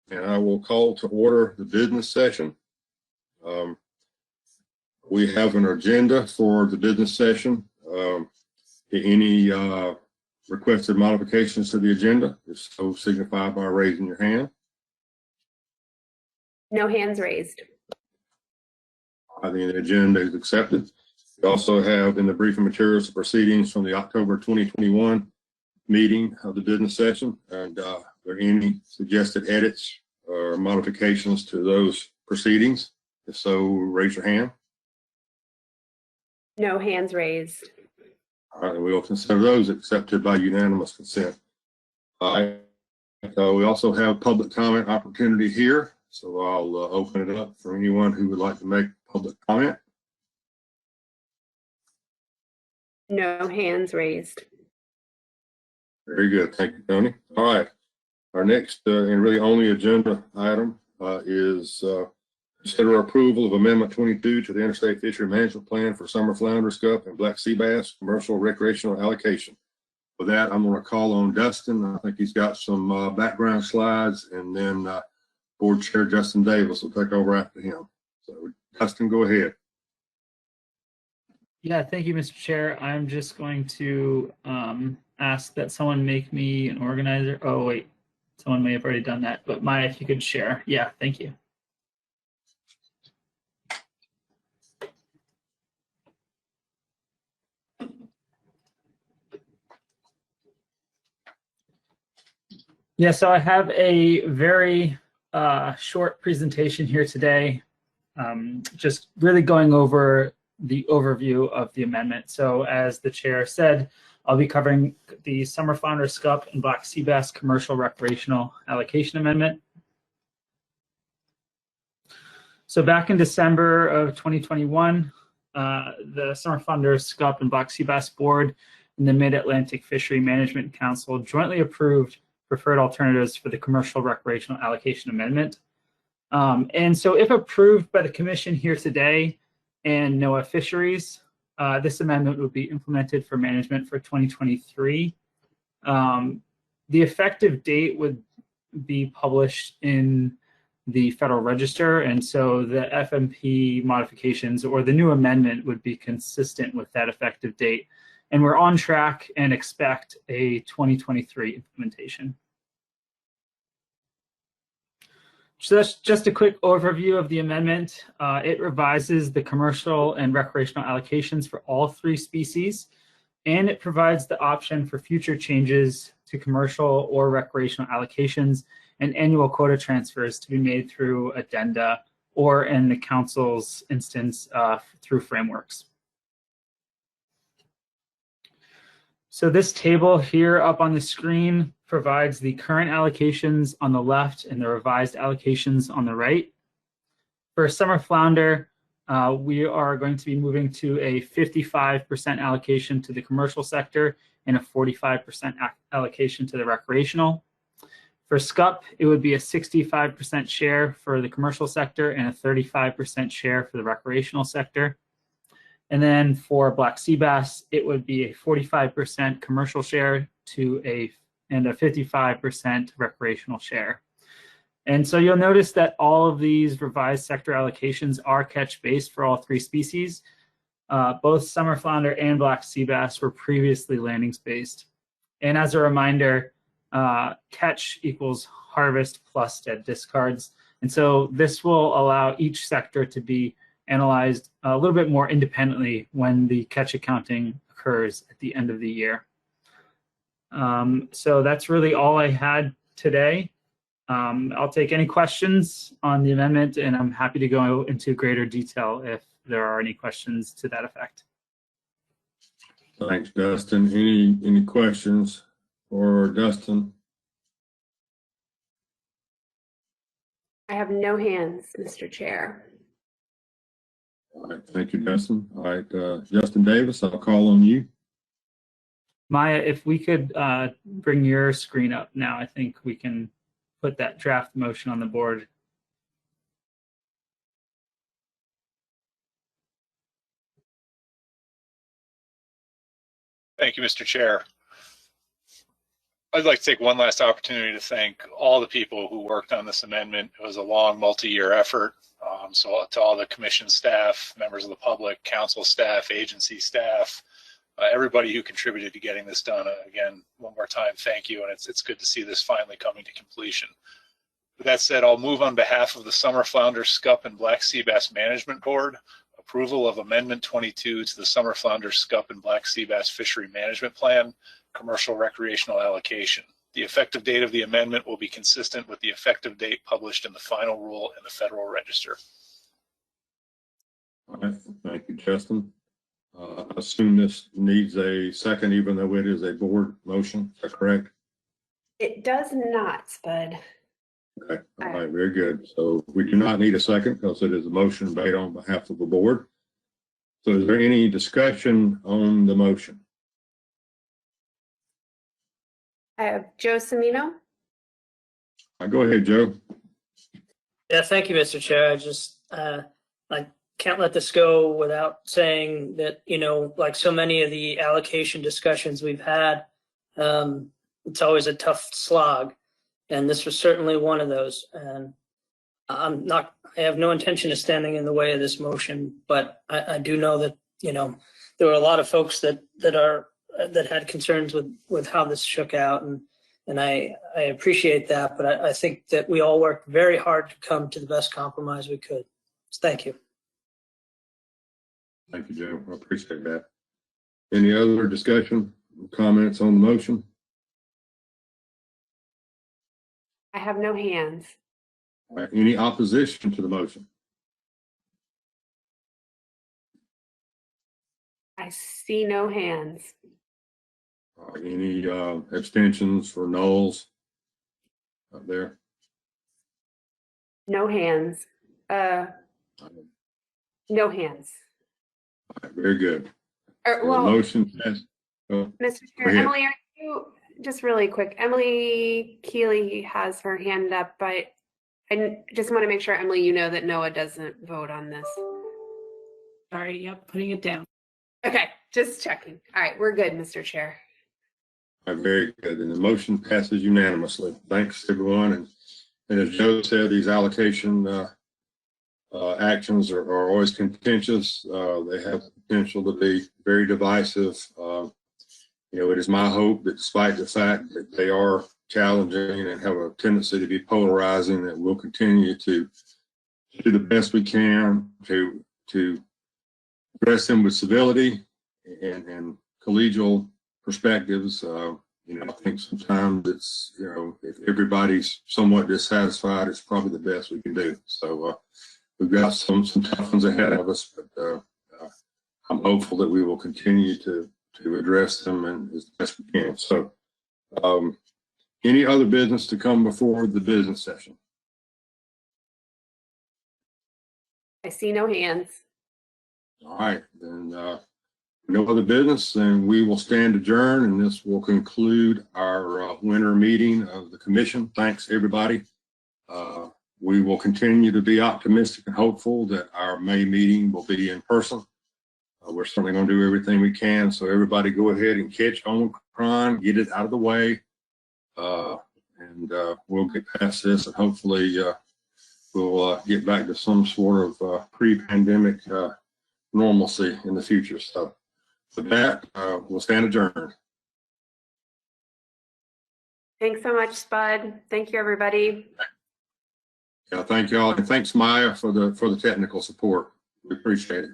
and I will call to order the business session. We have an agenda for the business session. Any requested modifications to the agenda? If so, signify by raising your hand. No hands raised. I think the agenda is accepted. We also have in the briefing materials the proceedings from the October 2021 meeting of the business session. And are there any suggested edits or modifications to those proceedings? If so, raise your hand. No hands raised. All right, we will consider those accepted by unanimous consent. We also have public comment opportunity here, so I'll open it up for anyone who would like to make public comment. No hands raised. Very good, thank you, Tony. All right, our next and really only agenda item is consider approval of Amendment 22 to the Interstate Fishery Management Plan for summer flounder, scup, and black sea bass commercial recreational allocation. With that, I'm going to call on Dustin. I think he's got some background slides, and then Board Chair Justin Davis will take over after him. So, Dustin, go ahead. Yeah, thank you, Mr. Chair. I'm just going to ask that someone make me an organizer. Oh, wait, someone may have already done that, but Maya, if you could share. Yeah, thank you. Yeah, so I have a very short presentation here today, just really going over the overview of the amendment. So as the chair said, I'll be covering the summer flounder, scup, and black sea bass commercial recreational allocation amendment. So back in December of 2021, the Summer Flounder, Scup, and Black Sea Bass Board and the Mid-Atlantic Fishery Management Council jointly approved preferred alternatives for the commercial recreational allocation amendment. And so if approved by the commission here today and NOAA Fisheries, this amendment would be implemented for management for 2023. The effective date would be published in the Federal Register, and so the FMP modifications or the new amendment would be consistent with that effective date. And we're on track and expect a 2023 implementation. So that's just a quick overview of the amendment. It revises the commercial and recreational allocations for all three species, and it provides the option for future changes to commercial or recreational allocations and annual quota transfers to be made through addenda or, in the council's instance, through frameworks. So this table here up on the screen provides the current allocations on the left and the revised allocations on the right. For summer flounder, we are going to be moving to a 55% allocation to the commercial sector and a 45% allocation to the recreational. For scup, it would be a 65% share for the commercial sector and a 35% share for the recreational sector. And then for black sea bass, it would be a 45% commercial share and a 55% recreational share. And so you'll notice that all of these revised sector allocations are catch-based for all three species. Both summer flounder and black sea bass were previously landings-based. And as a reminder, catch equals harvest plus dead discards. And so this will allow each sector to be analyzed a little bit more independently when the catch accounting occurs at the end of the year. So that's really all I had today. I'll take any questions on the amendment, and I'm happy to go into greater detail if there are any questions to that effect. Thanks, Dustin. Any questions for Dustin? I have no hands, Mr. Chair. All right, thank you, Dustin. All right, Justin Davis, I'll call on you. Maya, if we could bring your screen up now, I think we can put that draft motion on the board. Thank you, Mr. Chair. I'd like to take one last opportunity to thank all the people who worked on this amendment. It was a long multi-year effort. So to all the commission staff, members of the public, council staff, agency staff, everybody who contributed to getting this done. Again, one more time, thank you. And it's good to see this finally coming to completion. With that said, I'll move on behalf of the Summer Flounder, Scup, and Black Sea Bass Management Board, approval of Amendment 22 to the Summer Flounder, Scup, and Black Sea Bass Fishery Management Plan, Commercial Recreational Allocation. The effective date of the amendment will be consistent with the effective date published in the final rule in the Federal Register. All right, thank you, Justin. I assume this needs a second, even though it is a board motion. Is that correct? It does not, Spud. Okay, all right, very good. So we do not need a second because it is a motion made on behalf of the board. So is there any discussion on the motion? I have Joe Semino. Go ahead, Joe. Yeah, thank you, Mr. Chair. I can't let this go without saying that, like so many of the allocation discussions we've had, it's always a tough slog. And this was certainly one of those. And I have no intention of standing in the way of this motion, but I do know that, there were a lot of folks that had concerns with how this shook out. And I appreciate that, but I think that we all worked very hard to come to the best compromise we could. So thank you. Thank you, Joe. I appreciate that. Any other discussion, comments on the motion? I have no hands. All right, any opposition to the motion? I see no hands. All right, any abstentions or nulls up there? No hands. No hands. All right, very good. Well, Motion passed. Oh, Mr. Chair, Emily, are you, just really quick, Emily Keeley has her hand up, but I just want to make sure, Emily, you know that Noah doesn't vote on this. Sorry, yep, putting it down. Okay, just checking. All right, we're good, Mr. Chair. all right, very good. And the motion passes unanimously. Thanks, everyone. And as Joe said, these allocation actions are always contentious. They have the potential to be very divisive. It is my hope that despite the fact that they are challenging and have a tendency to be polarizing, that we'll continue to do the best we can to address them with civility and collegial perspectives. I think sometimes it's, if everybody's somewhat dissatisfied, it's probably the best we can do. So we've got some tough ones ahead of us, but I'm hopeful that we will continue to address them and as best we can. So any other business to come before the business session? I see no hands. All right, then no other business, then we will stand adjourned, and this will conclude our winter meeting of the commission. Thanks, everybody. We will continue to be optimistic and hopeful that our May meeting will be in person. We're certainly going to do everything we can. So everybody go ahead and catch Omicron, get it out of the way, and we'll get past this, and hopefully we'll get back to some sort of pre-pandemic normalcy in the future. So with that, we'll stand adjourned. Thanks so much, Spud. Thank you, everybody. Yeah, thank you all, and thanks Maya for the technical support. We appreciate it.